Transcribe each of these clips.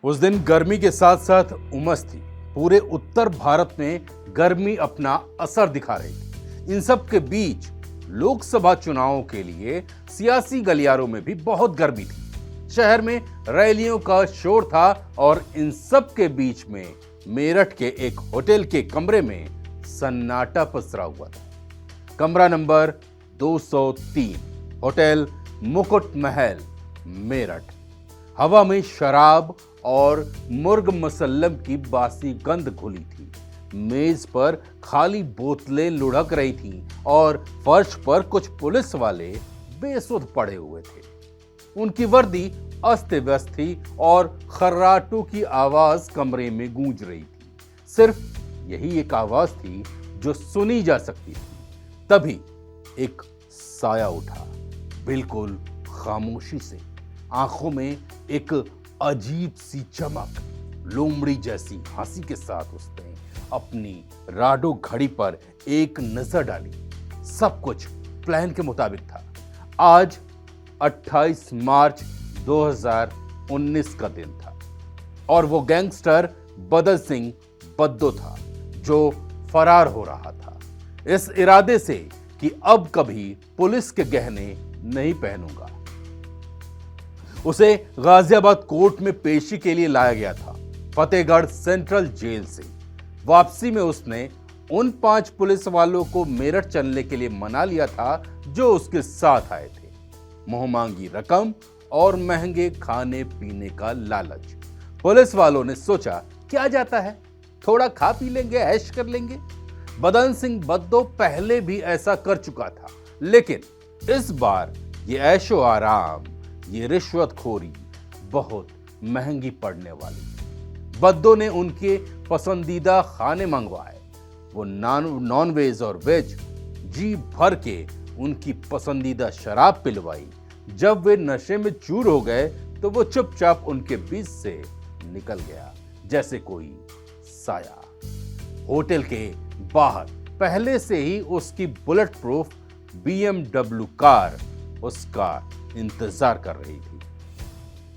उस दिन गर्मी के साथ साथ उमस थी। पूरे उत्तर भारत में गर्मी अपना असर दिखा रही थी। इन सब के बीच लोकसभा चुनावों के लिए सियासी गलियारों में भी बहुत गर्मी थी। शहर में रैलियों का शोर था और इन सब के बीच में मेरठ के एक होटल के कमरे में सन्नाटा पसरा हुआ था। कमरा नंबर 203, होटल मुकुट महल, मेरठ। हवा में शराब और मुर्ग मसल्लम की बासी गंध घुली थी। मेज पर खाली बोतलें लुढ़क रही थीं और फर्श पर कुछ पुलिस वाले बेसुध पड़े हुए थे। उनकी वर्दी अस्त व्यस्त थी और खर्राटों की आवाज कमरे में गूंज रही थी। सिर्फ यही एक आवाज थी जो सुनी जा सकती थी। तभी एक साया उठा, बिल्कुल खामोशी से। आंखों में एक अजीब सी चमक, लोमड़ी जैसी हंसी के साथ उसने अपनी राडो घड़ी पर एक नजर डाली। सब कुछ प्लान के मुताबिक था। आज 28 मार्च 2019 का दिन था और वो गैंगस्टर बदल सिंह बद्दो था जो फरार हो रहा था, इस इरादे से कि अब कभी पुलिस के गहने नहीं पहनूंगा। उसे गाजियाबाद कोर्ट में पेशी के लिए लाया गया था, फतेहगढ़ सेंट्रल जेल से। वापसी में उसने उन 5 पुलिस वालों को मेरठ चलने के लिए मना लिया था जो उसके साथ आए थे। मुंहमांगी रकम और महंगे खाने पीने का लालच। पुलिस वालों ने सोचा क्या जाता है, थोड़ा खा पी लेंगे, ऐश कर लेंगे। बदन सिंह बद्दो पहले भी ऐसा कर चुका था, लेकिन इस बार ये ऐशो आराम, ये रिश्वतखोरी बहुत महंगी पड़ने वाली। बद्दो ने उनके पसंदीदा खाने मंगवाए। वो नॉन वेज और वेज जी भर के उनकी पसंदीदा शराब पिलवाई। जब वे नशे में चूर हो गए तो वो चुपचाप उनके बीच से निकल गया जैसे कोई साया। होटल के बाहर पहले से ही उसकी बुलेट प्रूफ BMW कार उसका इंतजार कर रही थी।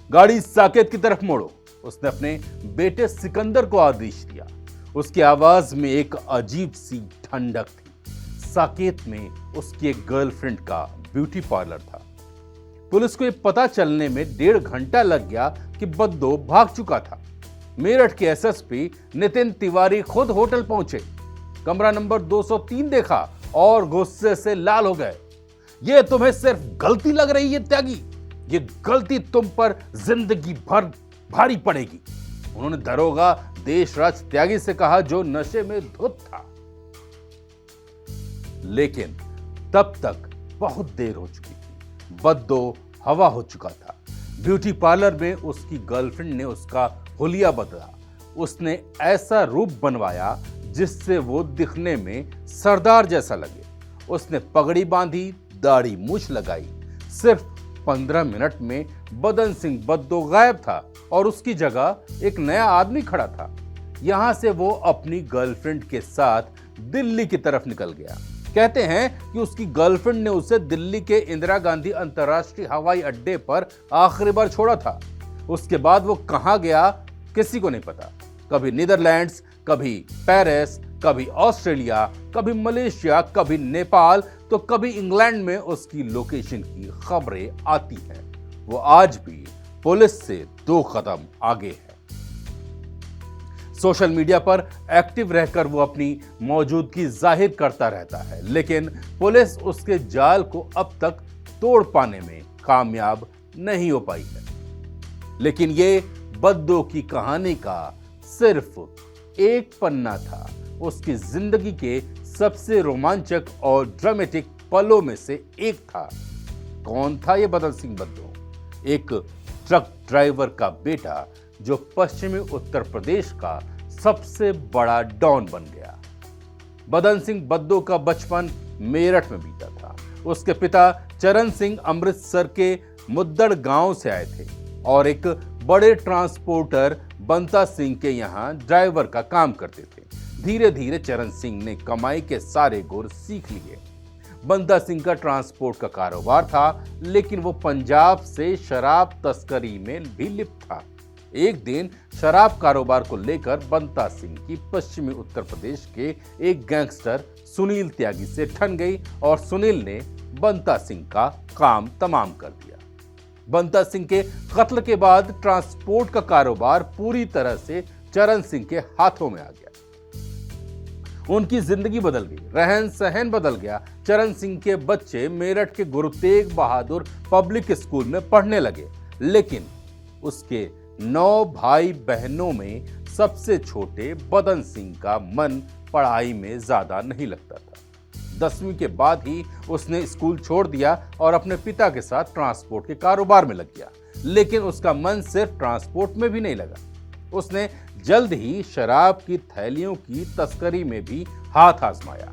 गाड़ी साकेत की तरफ मोड़ो, उसने अपने बेटे सिकंदर को आदेश दिया। उसकी आवाज में एक अजीब सी ठंडक थी। साकेत में उसकी एक गर्लफ्रेंड का ब्यूटी पार्लर था। पुलिस को यह पता चलने में 1.5 घंटा लग गया कि बद्दो भाग चुका था। मेरठ के SSP नितिन तिवारी खुद होटल पहुंचे, कमरा नंबर 203 देखा और गुस्से से लाल हो गए। ये तुम्हें सिर्फ गलती लग रही है त्यागी, ये गलती तुम पर जिंदगी भर भारी पड़ेगी। उन्होंने दरोगा देशराज त्यागी से कहा जो नशे में धुत था। लेकिन तब तक बहुत देर हो चुकी थी। बद्दो हवा हो चुका था। ब्यूटी पार्लर में उसकी गर्लफ्रेंड ने उसका हुलिया बदला। उसने ऐसा रूप बनवाया जिससे वो दिखने में सरदार जैसा लगे। उसने पगड़ी बांधी, दाढ़ी मूछ लगाई। सिर्फ 15 मिनट में बदन सिंह बद्दो गायब था और उसकी जगह एक नया आदमी खड़ा था। यहां से वो अपनी गर्लफ्रेंड के साथ दिल्ली की तरफ निकल गया। कहते हैं कि उसकी गर्लफ्रेंड ने उसे दिल्ली के इंदिरा गांधी अंतर्राष्ट्रीय हवाई अड्डे पर आखिरी बार छोड़ा था। उसके बाद वो कहां गया किसी को नहीं पता। कभी नीदरलैंड्स, कभी पेरिस, कभी ऑस्ट्रेलिया, कभी मलेशिया, कभी नेपाल, तो कभी इंग्लैंड में उसकी लोकेशन की खबरें आती हैं। वो आज भी पुलिस से 2 कदम आगे है। सोशल मीडिया पर एक्टिव रहकर वो अपनी मौजूदगी जाहिर करता रहता है, लेकिन पुलिस उसके जाल को अब तक तोड़ पाने में कामयाब नहीं हो पाई है। लेकिन ये बद्दो की कहानी का सिर्फ एक पन्ना था। उसकी जिंदगी के सबसे रोमांचक और ड्रामेटिक पलों में से एक था। कौन था ये बदन सिंह बद्दो? एक ट्रक ड्राइवर का बेटा जो पश्चिमी उत्तर प्रदेश का सबसे बड़ा डॉन बन गया। बदन सिंह बद्दो का बचपन मेरठ में बीता था। उसके पिता चरण सिंह अमृतसर के मुद्दड़ गांव से आए थे और एक बड़े ट्रांसपोर्टर बंता सिंह के यहाँ ड्राइवर का काम करते थे। धीरे धीरे चरण सिंह ने कमाई के सारे गुर सीख लिए। बंता सिंह का ट्रांसपोर्ट का कारोबार था, लेकिन वो पंजाब से शराब तस्करी में भी लिप्त था। एक दिन शराब कारोबार को लेकर बंता सिंह की पश्चिमी उत्तर प्रदेश के एक गैंगस्टर सुनील त्यागी से ठन गई और सुनील ने बंता सिंह का काम तमाम कर दिया। बंता सिंह के कत्ल के बाद ट्रांसपोर्ट का कारोबार पूरी तरह से चरण सिंह के हाथों में आ गया। उनकी जिंदगी बदल गई, रहन सहन बदल गया। चरण सिंह के बच्चे मेरठ के गुरु तेग बहादुर पब्लिक स्कूल में पढ़ने लगे, लेकिन उसके 9 भाई बहनों में सबसे छोटे बदन सिंह का मन पढ़ाई में ज्यादा नहीं लगता था। 10वीं के बाद ही उसने स्कूल छोड़ दिया और अपने पिता के साथ ट्रांसपोर्ट के कारोबार में लग गया, लेकिन उसका मन सिर्फ ट्रांसपोर्ट में भी नहीं लगा। उसने जल्द ही शराब की थैलियों की तस्करी में भी हाथ आजमाया।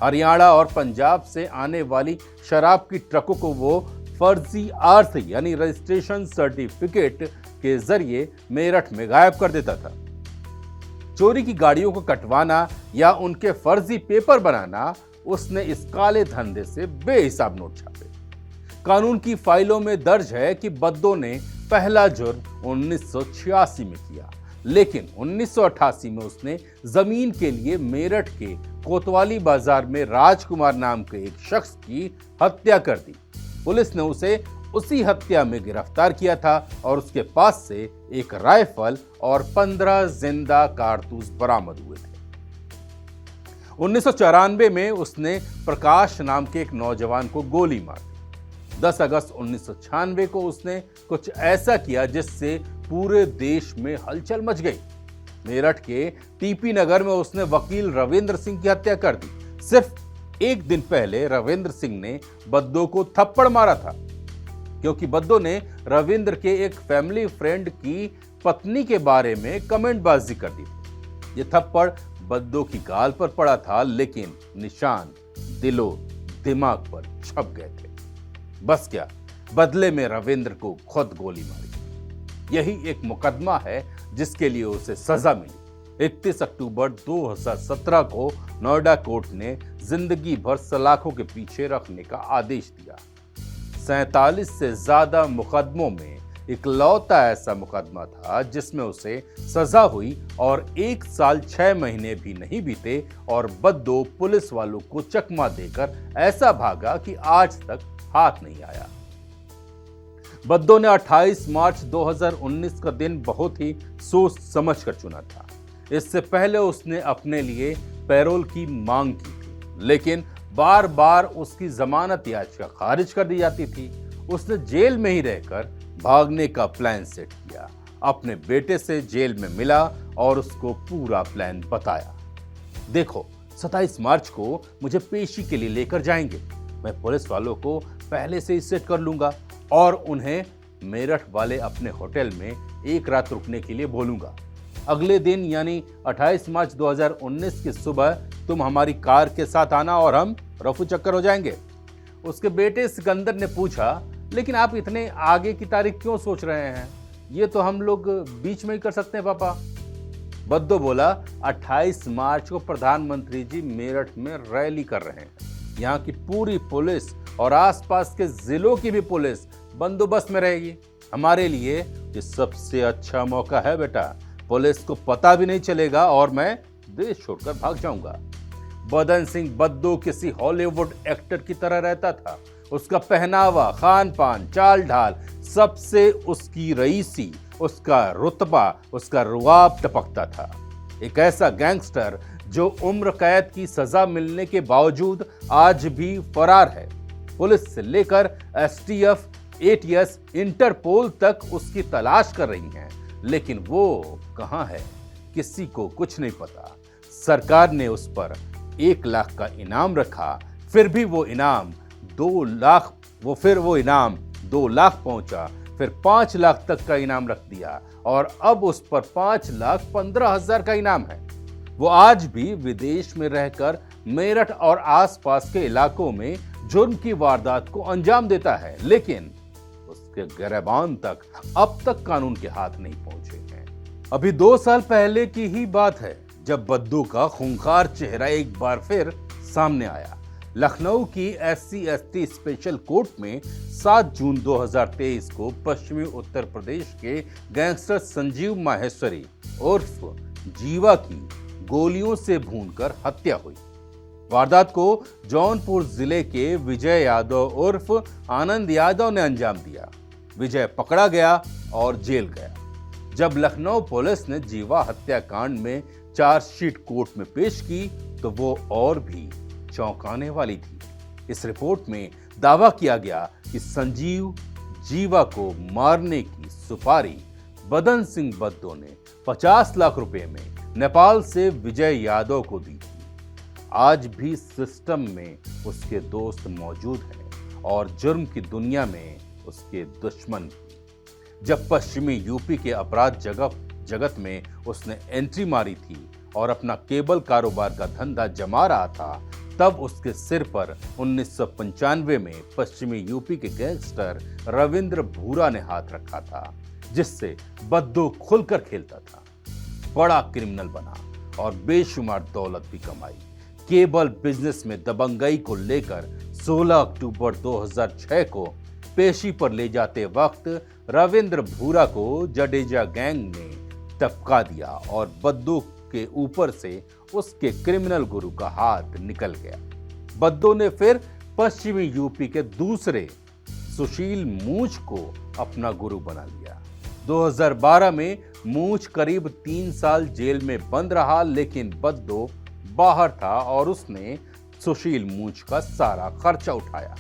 हरियाणा और पंजाब से आने वाली शराब की ट्रकों को वो फर्जी आरसी यानी रजिस्ट्रेशन सर्टिफिकेट के जरिए मेरठ में गायब कर देता था। चोरी की गाड़ियों को कटवाना या उनके फर्जी पेपर बनाना, उसने इस काले धंधे से बेहिसाब नोट छापे। कानून की फाइलों में दर्ज है कि बद्दो ने पहला जुर्म 1986 में किया, लेकिन 1988 में उसने जमीन के लिए मेरठ के कोतवाली बाजार में राजकुमार नाम के एक शख्स की हत्या कर दी। पुलिस ने उसे उसी हत्या में गिरफ्तार किया था और उसके पास से एक राइफल और 15 जिंदा कारतूस बरामद हुए थे। 1994 में उसने प्रकाश नाम के एक नौजवान को गोली मार दी। 10 अगस्त 1996 को उसने कुछ ऐसा किया जिससे पूरे देश में हलचल मच गई। मेरठ के टीपी नगर में उसने वकील रविंद्र सिंह की हत्या कर दी। सिर्फ एक दिन पहले रविंद्र सिंह ने बद्दो को थप्पड़ मारा था, क्योंकि बद्दो ने रविंद्र के एक फैमिली फ्रेंड की पत्नी के बारे में कमेंटबाजी कर दी थी। ये थप्पड़ बद्दो की गाल पर पड़ा था, लेकिन निशान दिलो दिमाग पर छप गए थे। बस क्या, बदले में रविंद्र को खुद गोली मारी। यही एक मुकदमा है जिसके लिए उसे सजा मिली। 31 अक्टूबर 2017 को नोएडा कोर्ट ने जिंदगी भर सलाखों के पीछे रखने का आदेश दिया। 47 से ज्यादा मुकदमों में इकलौता ऐसा मुकदमा था जिसमें उसे सजा हुई और 1 साल 6 महीने भी नहीं बीते और बद्दो पुलिस वालों को चकमा देकर ऐसा भागा कि आज तक हाथ नहीं आया। बद्दो ने 28 मार्च 2019 का दिन बहुत ही सोच समझ कर चुना था। इससे पहले उसने अपने लिए पैरोल की मांग की थी, लेकिन बार बार उसकी जमानत याचिका खारिज कर दी जाती थी। उसने जेल में ही रहकर भागने का प्लान सेट किया। अपने बेटे से जेल में मिला और उसको पूरा प्लान बताया। देखो, 27 मार्च को मुझे पेशी के लिए लेकर जाएंगे। मैं पुलिस वालों को पहले से ही सेट कर लूंगा और उन्हें मेरठ वाले अपने होटल में एक रात रुकने के लिए बोलूंगा। अगले दिन यानी 28 मार्च 2019 की सुबह तुम हमारी कार के साथ आना और हम रफू चक्कर हो जाएंगे। उसके बेटे सिकंदर ने पूछा, लेकिन आप इतने आगे की तारीख क्यों सोच रहे हैं? ये तो हम लोग बीच में ही कर सकते हैं पापा। बद्दो बोला, 28 मार्च को प्रधानमंत्री जी मेरठ में रैली कर रहे हैं। यहाँ की पूरी पुलिस और आसपास के जिलों की भी पुलिस बंदोबस्त में रहेगी। हमारे लिए ये सबसे अच्छा मौका है बेटा। पुलिस को पता भी नहीं चलेगा और मैं देश छोड़कर भाग जाऊंगा। बदन सिंह बद्दो किसी हॉलीवुड एक्टर की तरह रहता था। उसका पहनावा, खान पान, चाल ढाल, सबसे उसकी रईसी, उसका रुतबा, उसका रुआब टपकता था। एक ऐसा गैंगस्टर जो उम्र कैद की सजा मिलने के बावजूद आज भी फरार है। पुलिस से लेकर एसटीएफ, एटीएस, इंटरपोल तक उसकी तलाश कर रही हैं, लेकिन वो कहां है किसी को कुछ नहीं पता। सरकार ने उस पर 1 लाख का इनाम रखा, फिर भी वो इनाम 2 लाख पहुंचा, फिर 5 लाख तक का इनाम रख दिया और अब उस पर 5,15,000 का इनाम है। वो आज भी विदेश में रहकर मेरठ और आसपास के इलाकों में जुर्म की वारदात को अंजाम देता है, लेकिन उसके गिरबान तक अब तक कानून के हाथ नहीं पहुंचे हैं। अभी 2 साल पहले की ही बात है जब बद्दो का खूंखार चेहरा एक बार फिर सामने आया। लखनऊ की SC/ST स्पेशल कोर्ट में 7 जून 2023 को पश्चिमी उत्तर प्रदेश के गैंगस्टर संजीव माहेश्वरी उर्फ जीवा की गोलियों से भूनकर हत्या हुई। वारदात को जौनपुर जिले के विजय यादव उर्फ आनंद यादव ने अंजाम दिया। विजय पकड़ा गया और जेल गया। जब लखनऊ पुलिस ने जीवा हत्याकांड में चार्जशीट कोर्ट में पेश की तो वो और भी चौंकाने वाली थी। इस रिपोर्ट में दावा किया गया कि संजीव जीवा को मारने की सुपारी बदन सिंह बद्दो ने 50 लाख रुपए में नेपाल से विजय यादव को दी थी। आज भी सिस्टम में उसके दोस्त मौजूद हैं और जुर्म की दुनिया में उसके दुश्मन भी। जब पश्चिमी यूपी के अपराध जगत में उसने एंट्री मारी थी और अपना केबल कारोबार का धंधा जमा रहा था, तब उसके सिर पर 1995 में पश्चिमी यूपी के गैंगस्टर रविंद्र भूरा ने हाथ रखा था, जिससे बद्दो खुलकर खेलता था। बड़ा क्रिमिनल बना और बेशुमार दौलत भी कमाई। केबल बिजनेस में दबंगई को लेकर 16 अक्टूबर 2006 को पेशी पर ले जाते वक्त रविंद्र भूरा को जडेजा गैंग ने टपका दिया और बद्दो के ऊपर से उसके क्रिमिनल गुरु का हाथ निकल गया। बद्दो ने फिर पश्चिमी यूपी के दूसरे सुशील मूंछ को अपना गुरु बना लिया। 2012 में मूंछ करीब 3 साल जेल में बंद रहा, लेकिन बद्दो बाहर था और उसने सुशील मूंछ का सारा खर्चा उठाया।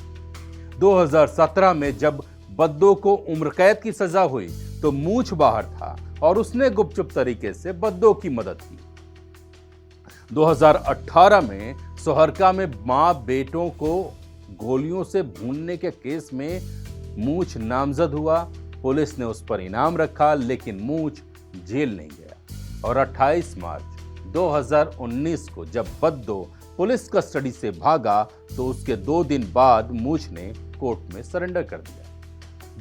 2017 में जब बद्दो को उम्र कैद की सजा हुई तो मूंछ बाहर था और उसने गुपचुप तरीके से बद्दो की मदद की। 2018 में सोहरका में मां बेटों को गोलियों से भूनने के केस में मूंछ नामजद हुआ। पुलिस ने उस पर इनाम रखा, लेकिन मूंछ जेल नहीं गया और 28 मार्च 2019 को जब बद्दो पुलिस कस्टडी से भागा तो उसके 2 दिन बाद मूंछ ने कोर्ट में सरेंडर कर दिया।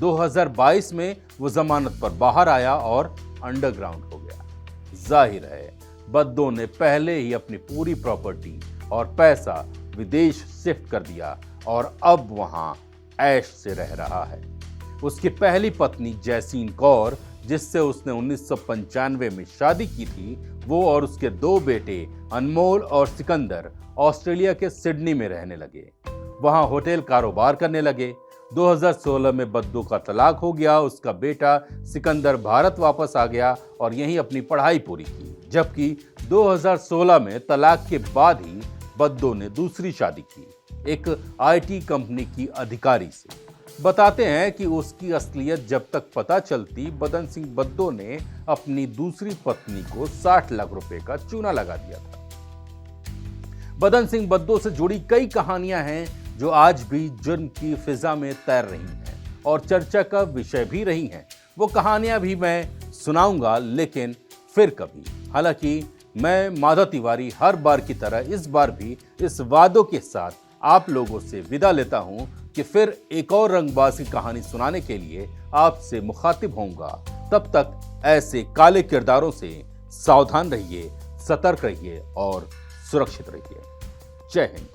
2022 में वो जमानत पर बाहर आया और अंडरग्राउंड हो गया। जाहिर है बद्दो ने पहले ही अपनी पूरी प्रॉपर्टी और पैसा विदेश शिफ्ट कर दिया और अब वहां ऐश से रह रहा है। उसकी पहली पत्नी जैसीन कौर, जिससे उसने 1995 में शादी की थी, वो और उसके 2 बेटे अनमोल और सिकंदर ऑस्ट्रेलिया के सिडनी में रहने लगे। वहां होटल कारोबार करने लगे। 2016 में बद्दो का तलाक हो गया। उसका बेटा सिकंदर भारत वापस आ गया और यहीं अपनी पढ़ाई पूरी की, जबकि 2016 में तलाक के बाद ही बद्दो ने दूसरी शादी की, एक IT कंपनी की अधिकारी से। बताते हैं कि उसकी असलियत जब तक पता चलती, बदन सिंह बद्दो ने अपनी दूसरी पत्नी को 60 लाख रुपए का चूना लगा दिया था। बदन सिंह बद्दो से जुड़ी कई कहानियां हैं जो आज भी जुर्म की फिजा में तैर रही हैं और चर्चा का विषय भी रही हैं। वो कहानियां भी मैं सुनाऊंगा, लेकिन फिर कभी। हालांकि मैं माधव तिवारी हर बार की तरह इस बार भी इस वादों के साथ आप लोगों से विदा लेता हूं कि फिर एक और रंगबाज की कहानी सुनाने के लिए आपसे मुखातिब होऊंगा। तब तक ऐसे काले किरदारों से सावधान रहिए, सतर्क रहिए और सुरक्षित रहिए। जय हिंद।